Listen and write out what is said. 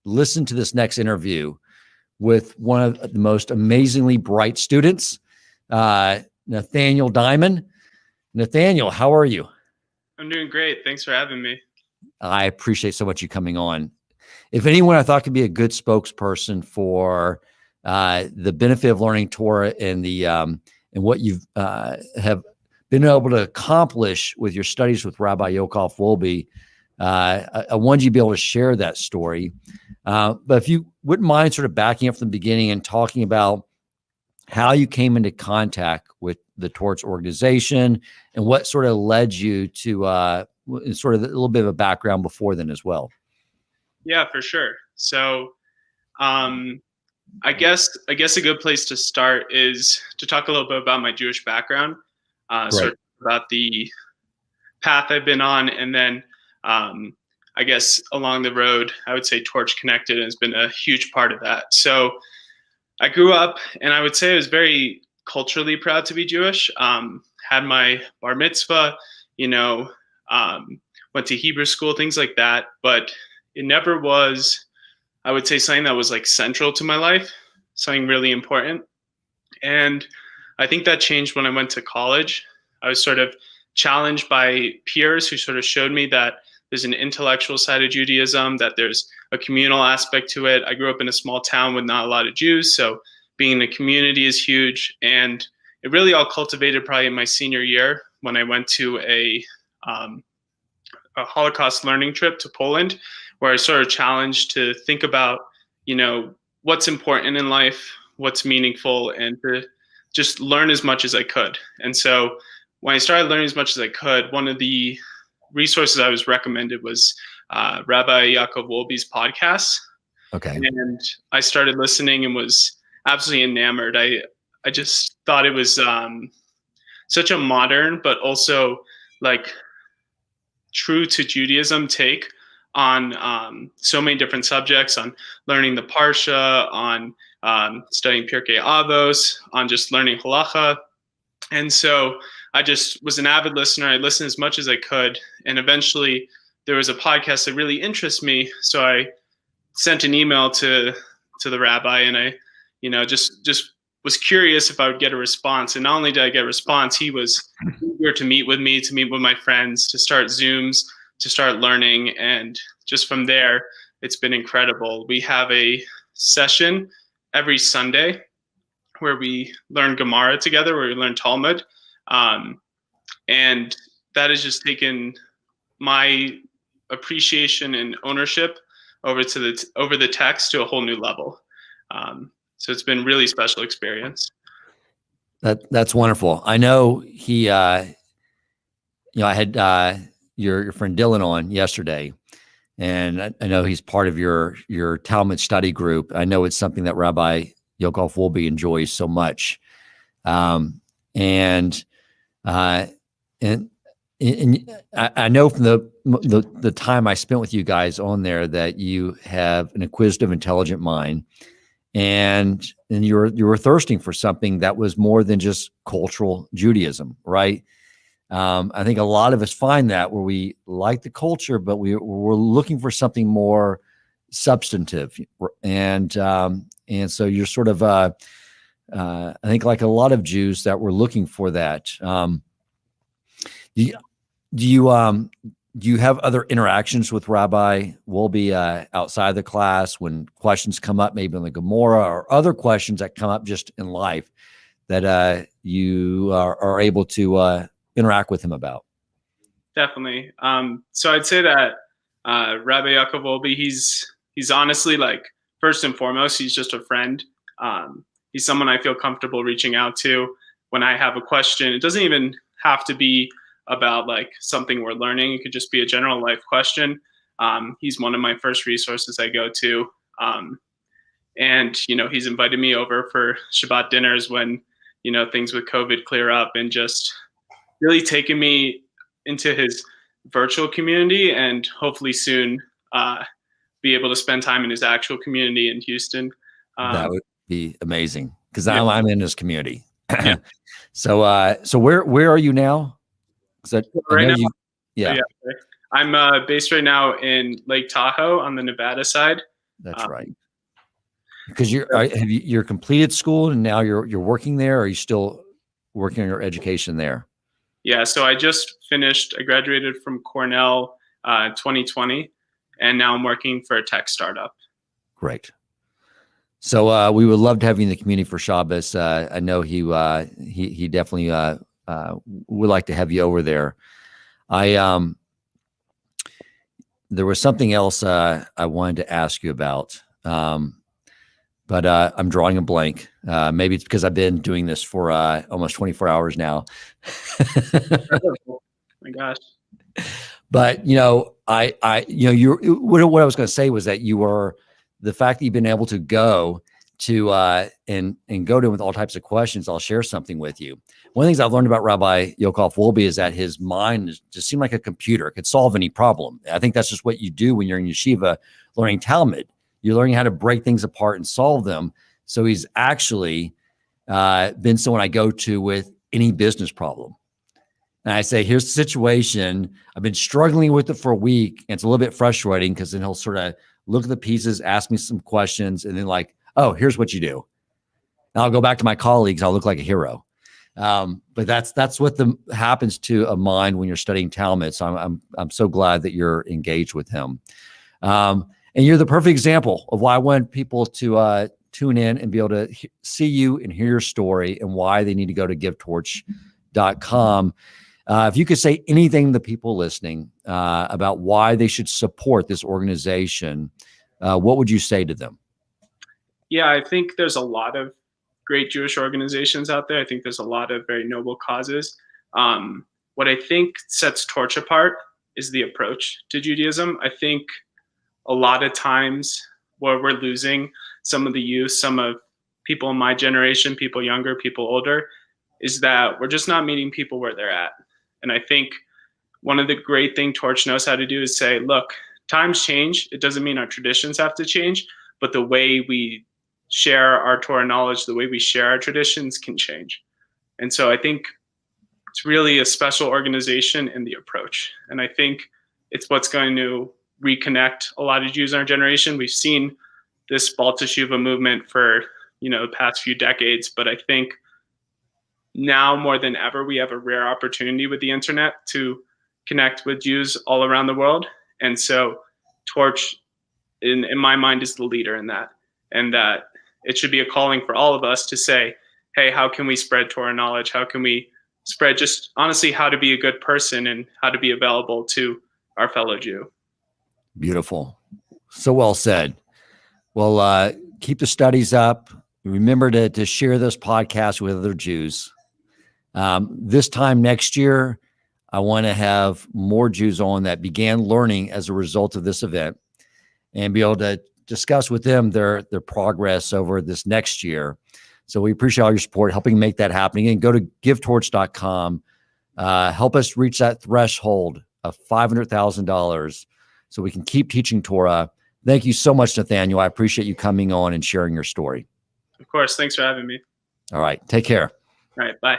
Listen to this next interview with one of the most amazingly bright students, Nathaniel Diamond. Nathaniel, how are you? I'm doing great. Thanks for having me. I appreciate so much you coming on. If anyone I thought could be a good spokesperson for the benefit of learning Torah and the and what you've have been able to accomplish with your studies with Rabbi Yaakov Wolbe, I wanted you to be able to share that story. But if you wouldn't mind sort of backing up from the beginning and talking about how you came into contact with the Torch organization and what sort of led you to sort of a little bit of a background before then as well. Yeah, for sure. So I guess a good place to start is to talk a little bit about my Jewish background, sort of about the path I've been on, and then I guess along the road, I would say Torch Connected has been a huge part of that. So I grew up, and I would say I was very culturally proud to be Jewish. Had my bar mitzvah, went to Hebrew school, things like that. But it never was, I would say, something that was like central to my life, something really important. And I think that changed when I went to college. I was sort of challenged by peers who sort of showed me that there's an intellectual side of Judaism, that there's a communal aspect to it. I grew up in a small town with not a lot of Jews, so being in a community is huge. And it really all cultivated probably in my senior year when I went to a Holocaust learning trip to Poland, where I sort of challenged to think about, what's important in life, what's meaningful, and to just learn as much as I could. And so when I started learning as much as I could, one of the resources I was recommended was Rabbi Yaakov Wolbe's podcast. Okay. And I started listening and was absolutely enamored. I just thought it was such a modern, but also like true to Judaism take on so many different subjects, on learning the Parsha, on studying Pirkei Avos, on just learning halacha. And so I just was an avid listener. I listened as much as I could. And eventually there was a podcast that really interested me. So I sent an email to the rabbi, and I, just was curious if I would get a response. And not only did I get a response, he was eager to meet with me, to meet with my friends, to start Zooms, to start learning. And just from there, it's been incredible. We have a session every Sunday where we learn Gemara together, where we learn Talmud. And that has just taken my appreciation and ownership over the text to a whole new level. So it's been really special experience. That's wonderful. I know he, I had your friend Dylan on yesterday, and I know he's part of your Talmud study group. I know it's something that Rabbi Yaakov Wolbe enjoys so much. And I know from the time I spent with you guys on there that you have an inquisitive, intelligent mind, and you were thirsting for something that was more than just cultural Judaism, right? I think a lot of us find that where we like the culture, but we're looking for something more substantive, and so you're sort of I think like a lot of Jews that were looking for that. Do you have other interactions with Rabbi Wolbe outside the class when questions come up, maybe on the Gemara or other questions that come up just in life that you are able to interact with him about? Definitely. So I'd say that Rabbi Yaakov Wolbe, he's honestly, like, first and foremost, he's just a friend. He's someone I feel comfortable reaching out to when I have a question. It doesn't even have to be about like something we're learning. It could just be a general life question. He's one of my first resources I go to. And, he's invited me over for Shabbat dinners when, things with COVID clear up, and just really taken me into his virtual community, and hopefully soon be able to spend time in his actual community in Houston. That would be amazing, because I'm in his community. Yeah. So where are you now? 'Cause I Right know now, you, oh, yeah, yeah, sorry. I'm based right now in Lake Tahoe on the Nevada side. that's right. Um, Because you're completed school and now you're working there, or are you still working on your education there? yeah, so I just finished. I graduated from Cornell 2020, and now I'm working for a tech startup. Great. So we would love to have you in the community for Shabbos. I know he definitely would like to have you over there. There was something else I wanted to ask you about, but I'm drawing a blank. Maybe it's because I've been doing this for almost 24 hours now. Oh my gosh. But what I was going to say was that the fact that you've been able to go to and go to him with all types of questions. I'll share something with you. One of the things I've learned about Rabbi Yokov Wolbe is that his mind just seemed like a computer. It could solve any problem. I think that's just what you do when you're in yeshiva learning Talmud. You're learning how to break things apart and solve them. So he's actually been someone I go to with any business problem. And I say, here's the situation. I've been struggling with it for a week. And it's a little bit frustrating because then he'll sort of look at the pieces, ask me some questions, and then like, oh, here's what you do. And I'll go back to my colleagues. I'll look like a hero. But that's what happens to a mind when you're studying Talmud. So I'm so glad that you're engaged with him. And you're the perfect example of why I want people to tune in and be able to see you and hear your story and why they need to go to givetorch.com. If you could say anything to the people listening about why they should support this organization, what would you say to them? Yeah, I think there's a lot of great Jewish organizations out there. I think there's a lot of very noble causes. What I think sets Torch apart is the approach to Judaism. I think a lot of times where we're losing some of the youth, some of people in my generation, people younger, people older, is that we're just not meeting people where they're at. And I think one of the great things Torch knows how to do is say, look, times change. It doesn't mean our traditions have to change, but the way we share our Torah knowledge, the way we share our traditions can change. And so I think it's really a special organization in the approach. And I think it's what's going to reconnect a lot of Jews in our generation. We've seen this Baal Teshuva movement for, the past few decades, but I think now more than ever, we have a rare opportunity with the internet to connect with Jews all around the world. And so Torch, in my mind, is the leader in that. And that it should be a calling for all of us to say, hey, how can we spread Torah knowledge? How can we spread just honestly how to be a good person and how to be available to our fellow Jew? Beautiful. So well said. Well, keep the studies up. Remember to share this podcast with other Jews. This time next year, I want to have more Jews on that began learning as a result of this event and be able to discuss with them their progress over this next year. So we appreciate all your support, helping make that happen. Again, go to givetorch.com. Help us reach that threshold of $500,000 so we can keep teaching Torah. Thank you so much, Nathaniel. I appreciate you coming on and sharing your story. Of course. Thanks for having me. All right. Take care. All right. Bye.